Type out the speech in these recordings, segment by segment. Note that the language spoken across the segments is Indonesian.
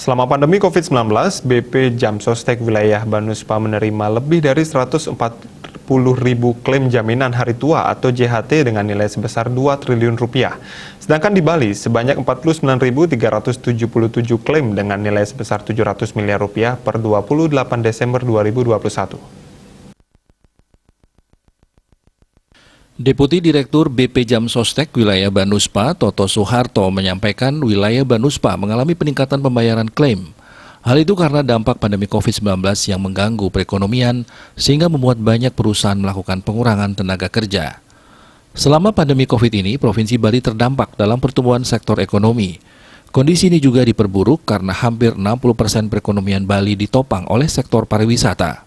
Selama pandemi COVID-19, BP Jam Sostek wilayah Banuspa menerima lebih dari 140.000 klaim jaminan hari tua atau JHT dengan nilai sebesar 2 triliun rupiah. Sedangkan di Bali, sebanyak 49.377 klaim dengan nilai sebesar 700 miliar rupiah per 28 Desember 2021. Deputi Direktur BP Jam Sostek wilayah Banuspa, Toto Soeharto, menyampaikan wilayah Banuspa mengalami peningkatan pembayaran klaim. Hal itu karena dampak pandemi COVID-19 yang mengganggu perekonomian sehingga membuat banyak perusahaan melakukan pengurangan tenaga kerja. Selama pandemi COVID ini, Provinsi Bali terdampak dalam pertumbuhan sektor ekonomi. Kondisi ini juga diperburuk karena hampir 60% perekonomian Bali ditopang oleh sektor pariwisata.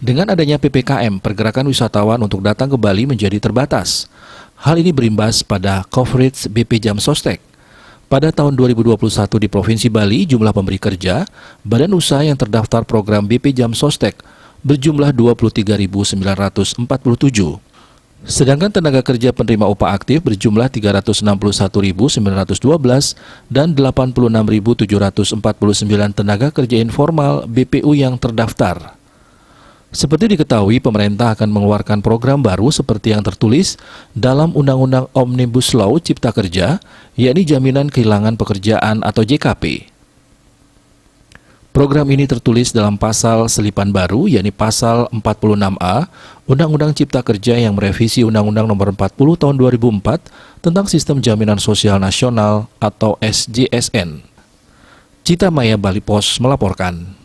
Dengan adanya PPKM, pergerakan wisatawan untuk datang ke Bali menjadi terbatas. Hal ini berimbas pada coverage BP Jam Sostek. Pada tahun 2021 di Provinsi Bali, jumlah pemberi kerja, badan usaha yang terdaftar program BP Jam Sostek berjumlah 23.947. Sedangkan tenaga kerja penerima upah aktif berjumlah 361.912 dan 86.749 tenaga kerja informal BPU yang terdaftar. Seperti diketahui, pemerintah akan mengeluarkan program baru seperti yang tertulis dalam Undang-Undang Omnibus Law Cipta Kerja, yakni Jaminan Kehilangan Pekerjaan atau JKP. Program ini tertulis dalam pasal selipan baru, yakni pasal 46A, Undang-Undang Cipta Kerja yang merevisi Undang-Undang Nomor 40 Tahun 2004 tentang Sistem Jaminan Sosial Nasional atau SJSN. Cita Maya Bali Pos melaporkan.